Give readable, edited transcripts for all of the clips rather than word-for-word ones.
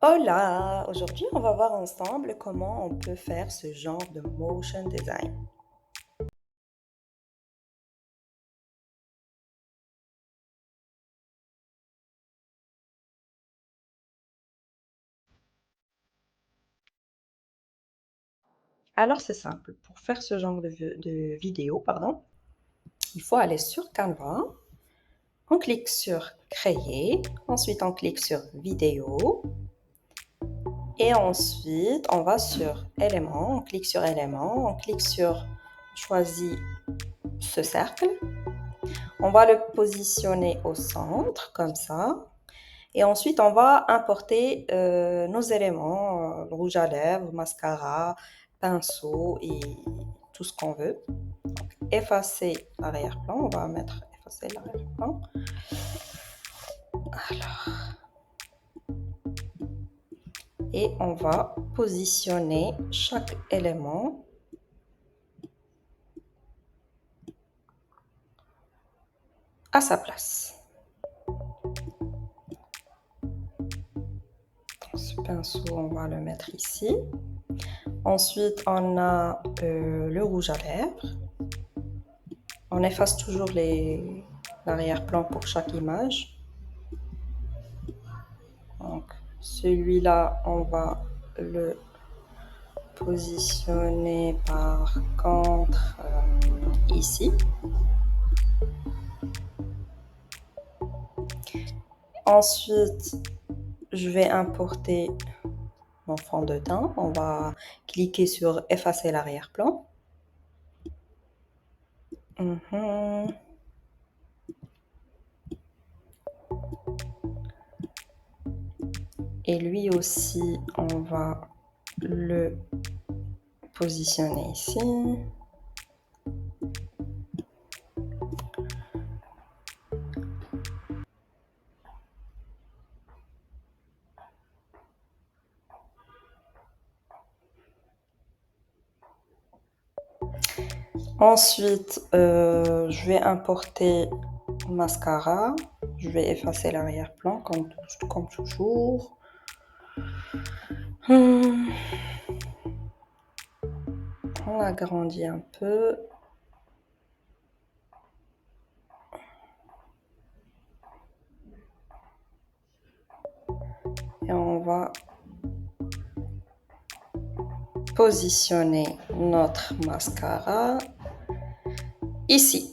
Hola! Aujourd'hui, on va voir ensemble comment on peut faire ce genre de motion design. Alors, c'est simple. Pour faire ce genre de vidéo, il faut aller sur Canva. On clique sur Créer. Ensuite, on clique sur Vidéo. Et ensuite, on va sur Éléments. On clique sur Éléments. On clique sur Choisis ce cercle. On va le positionner au centre, comme ça. Et ensuite, on va importer nos éléments, le rouge à lèvres, mascara, pinceau et tout ce qu'on veut. Donc, effacer l'arrière-plan. On va mettre effacer l'arrière-plan. Alors, et on va positionner chaque élément à sa place. Ce pinceau, on va le mettre ici. Ensuite, on a le rouge à lèvres. On efface toujours l'arrière-plan pour chaque image. Donc, celui-là, on va le positionner par contre ici. Ensuite, je vais importer mon fond de teint. On va cliquer sur effacer l'arrière-plan. Et lui aussi, on va le positionner ici. Ensuite, je vais importer mascara. Je vais effacer l'arrière-plan comme toujours. On agrandit un peu. Et on va positionner notre mascara ici.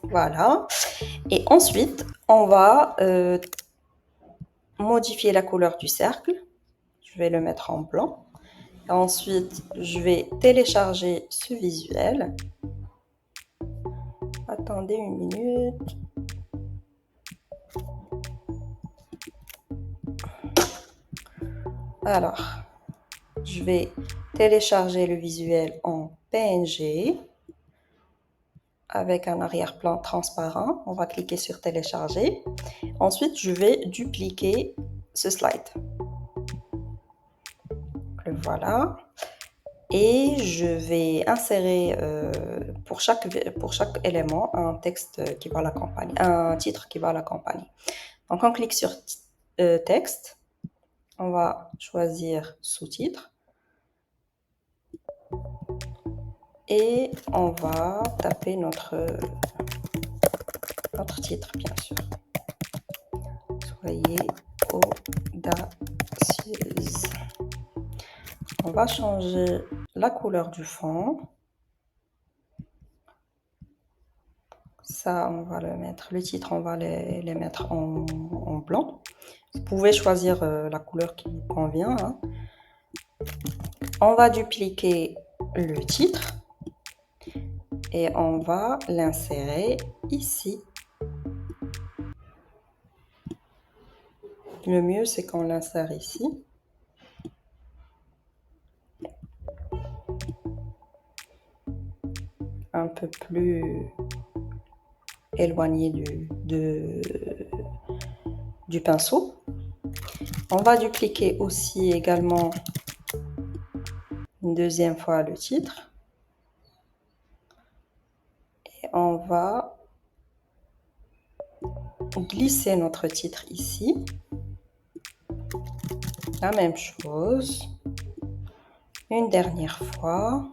Voilà. Et ensuite, on va modifier la couleur du cercle. Je vais le mettre en blanc. Et ensuite, je vais télécharger ce visuel. Attendez une minute. Alors, je vais télécharger le visuel en PNG avec un arrière-plan transparent. On va cliquer sur télécharger. Ensuite, je vais dupliquer ce slide. Le voilà. Et je vais insérer pour chaque élément un texte qui va l'accompagner, un titre qui va l'accompagner. Donc, on clique sur texte. On va choisir sous-titre. Et on va taper notre titre, bien sûr. Soyez audacieuse. On va changer la couleur du fond. Ça, on va le mettre. Le titre, on va les mettre en blanc. Vous pouvez choisir la couleur qui vous convient. Hein. On va dupliquer le titre et on va l'insérer ici. Le mieux, c'est qu'on l'insère ici. Un peu plus éloigné du pinceau. On va dupliquer aussi également une deuxième fois le titre. Et on va glisser notre titre ici. La même chose. Une dernière fois.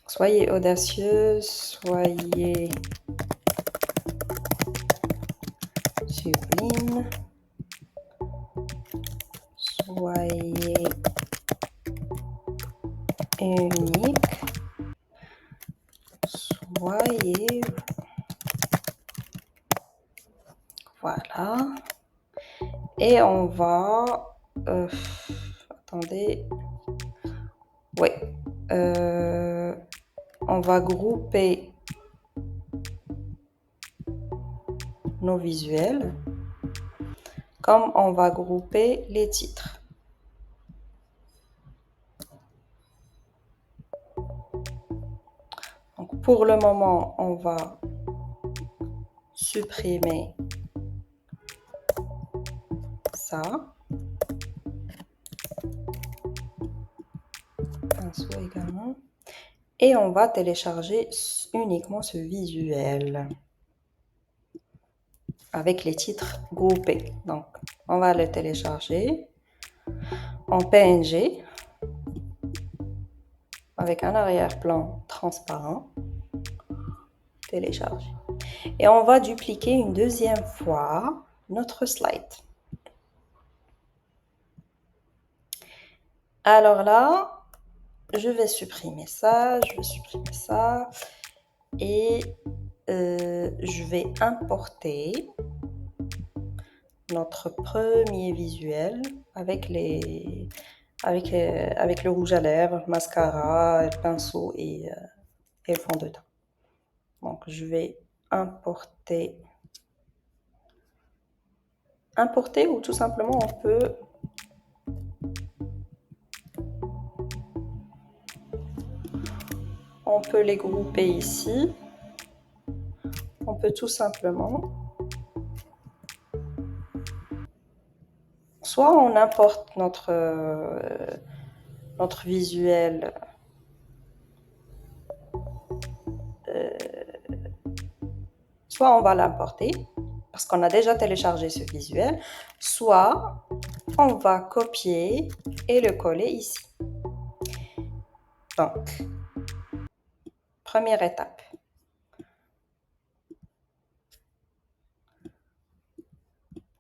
Soyez audacieuse, soyez sublime, soyez unique, soyez... Voilà. Et on va... attendez. Oui. On va grouper nos visuels comme on va grouper les titres. Donc pour le moment, on va supprimer ça. Pinceau également. Et on va télécharger uniquement ce visuel avec les titres groupés. Donc, on va le télécharger en PNG avec un arrière-plan transparent. Télécharger. Et on va dupliquer une deuxième fois notre slide. Alors là, je vais supprimer ça, et je vais importer notre premier visuel avec le rouge à lèvres, mascara, pinceau et le fond de teint. Donc je vais importer ou tout simplement on peut les grouper ici. On peut tout simplement, soit on importe notre visuel soit on va l'importer parce qu'on a déjà téléchargé ce visuel, soit on va copier et le coller ici. Donc, première étape.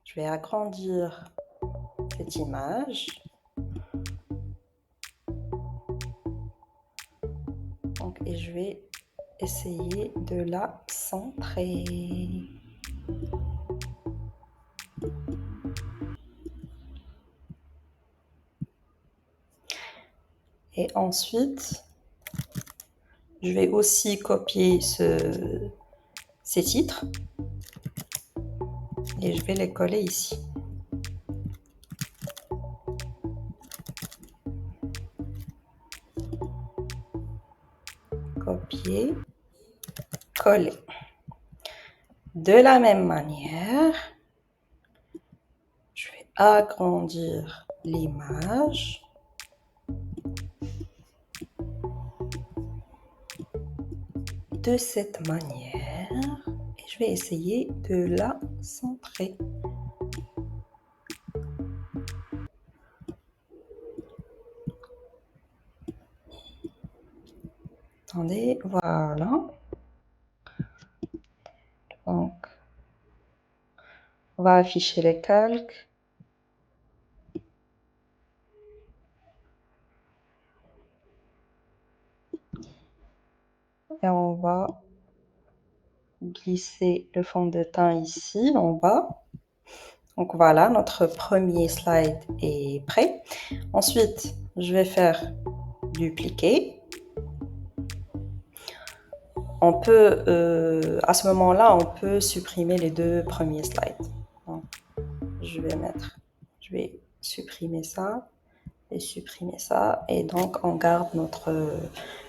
Je vais agrandir cette image. Donc, et je vais essayer de la centrer. Et ensuite, je vais aussi copier ces titres et je vais les coller ici. Copier, coller. De la même manière, je vais agrandir l'image. De cette manière, et je vais essayer de la centrer. Attendez, voilà. Donc, on va afficher les calques. Et on va glisser le fond de teint ici, en bas. Donc voilà, notre premier slide est prêt. Ensuite, je vais faire dupliquer. On peut, à ce moment-là, on peut supprimer les deux premiers slides. Donc, je vais supprimer ça et supprimer ça. Et donc, on garde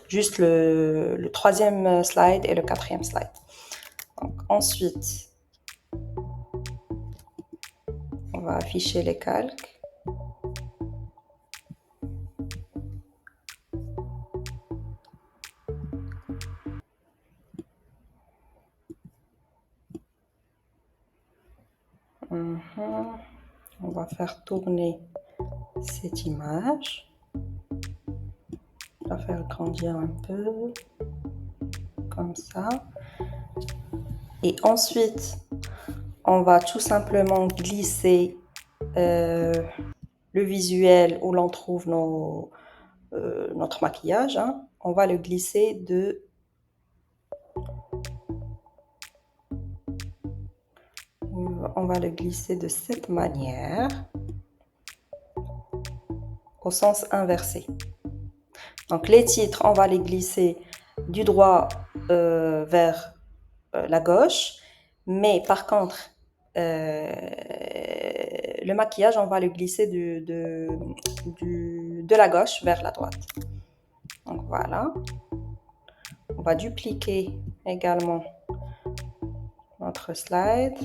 juste le troisième slide et le quatrième slide. Donc, ensuite, on va afficher les calques. On va faire tourner cette image. On va faire grandir un peu, comme ça. Et ensuite, on va tout simplement glisser le visuel où l'on trouve notre maquillage. Hein. On va le glisser de... On va le glisser de cette manière, au sens inversé. Donc les titres, on va les glisser du droit vers la gauche, mais par contre, le maquillage, on va le glisser de la gauche vers la droite. Donc voilà. On va dupliquer également notre slide.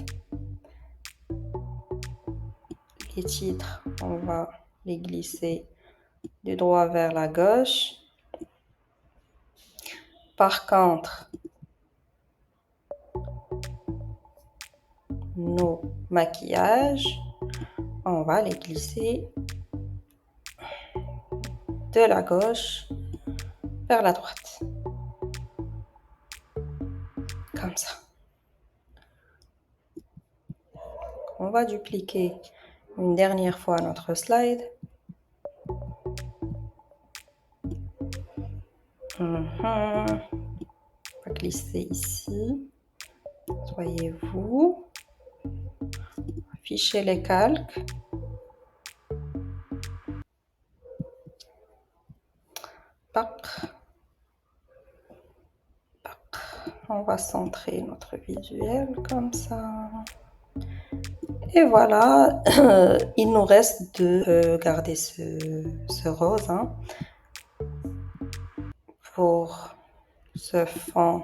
Les titres, on va les glisser du droit vers la gauche. Par contre, nos maquillages, on va les glisser de la gauche vers la droite. Comme ça. On va dupliquer une dernière fois notre slide. On va glisser ici. Voyez-vous. Afficher les calques. On va centrer notre visuel comme ça. Et voilà, il nous reste de garder ce rose hein, pour ce fond.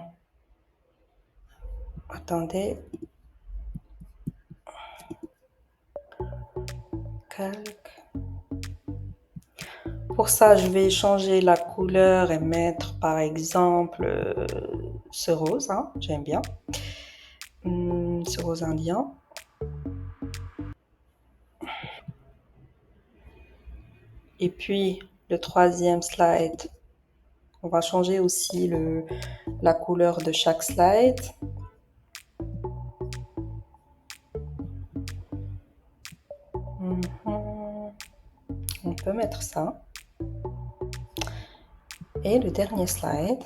Attendez. Calque. Pour ça, je vais changer la couleur et mettre par exemple ce rose. Hein, j'aime bien. Ce rose indien. Et puis, le troisième slide, on va changer aussi la couleur de chaque slide. On peut mettre ça. Et le dernier slide.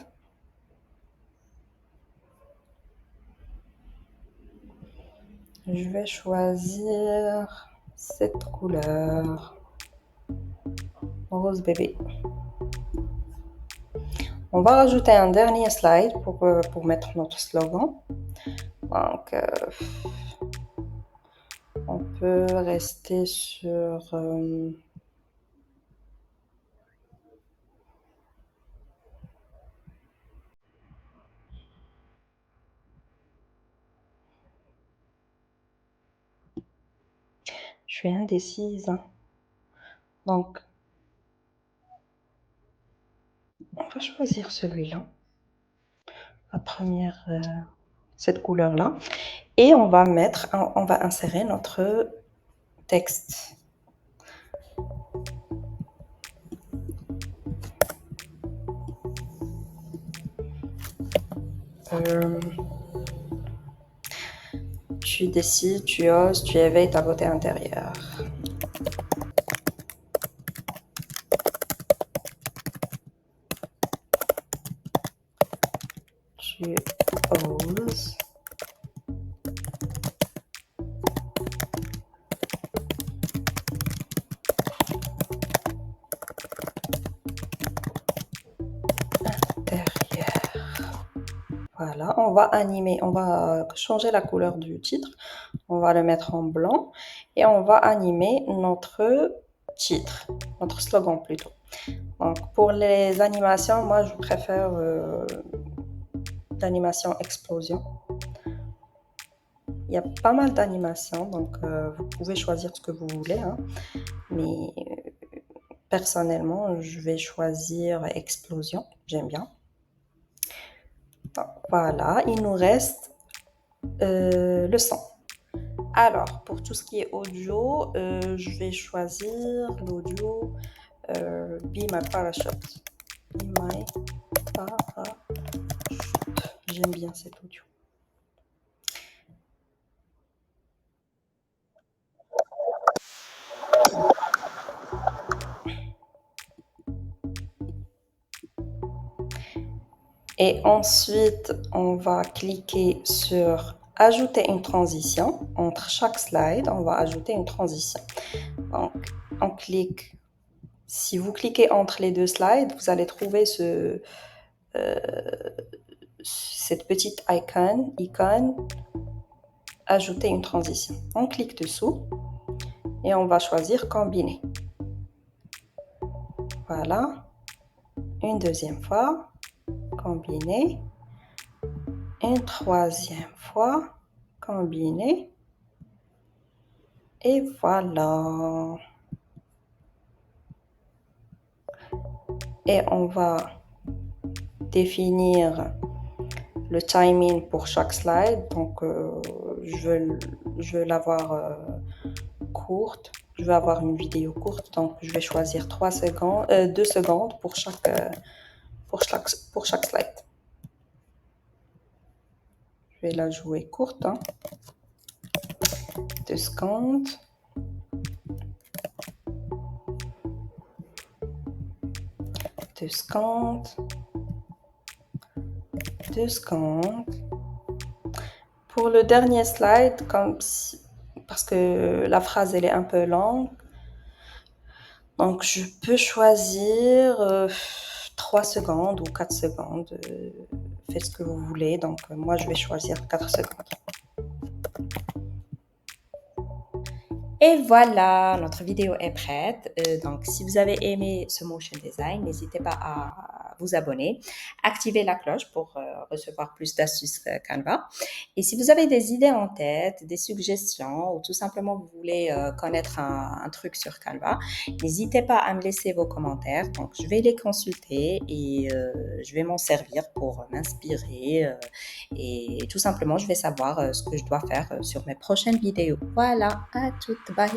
Je vais choisir cette couleur. Rose bébé. On va rajouter un dernier slide pour mettre notre slogan. Donc, on peut rester sur... Je suis indécise. Hein. Donc, on va choisir celui-là. La première, cette couleur-là. Et on va insérer notre texte. Tu décides, tu oses, tu éveilles ta beauté intérieure. Tu oses. Voilà, on va animer, on va changer la couleur du titre. On va le mettre en blanc et on va animer notre titre, notre slogan plutôt. Donc pour les animations, moi je préfère l'animation explosion. Il y a pas mal d'animations, donc vous pouvez choisir ce que vous voulez, hein. Mais personnellement, je vais choisir explosion, j'aime bien. Donc, voilà, il nous reste le son. Alors, pour tout ce qui est audio, je vais choisir l'audio Be My Parachute. Be My Parachute. J'aime bien cet audio. Et ensuite, on va cliquer sur ajouter une transition. Entre chaque slide, on va ajouter une transition. Donc, on clique. Si vous cliquez entre les deux slides, vous allez trouver cette petite icône, ajouter une transition. On clique dessous et on va choisir combiner. Voilà. Une deuxième fois, combiner. Une troisième fois, combiner. Et voilà. Et on va définir le timing pour chaque slide. Donc, je veux l'avoir courte. Je veux avoir une vidéo courte. Donc, je vais choisir 2 secondes pour chaque slide. Je vais la jouer courte. 2 secondes. 2 secondes. 2 secondes. Pour le dernier slide, parce que la phrase elle est un peu longue, donc je peux choisir 3 secondes ou 4 secondes. Faites ce que vous voulez. Donc moi je vais choisir 4 secondes. Et voilà, notre vidéo est prête. Donc, si vous avez aimé ce motion design, n'hésitez pas à vous abonner, activer la cloche pour recevoir plus d'astuces Canva. Et si vous avez des idées en tête, des suggestions ou tout simplement vous voulez connaître un truc sur Canva, n'hésitez pas à me laisser vos commentaires. Donc, je vais les consulter et je vais m'en servir pour m'inspirer et tout simplement, je vais savoir ce que je dois faire sur mes prochaines vidéos. Voilà, à toutes, bye!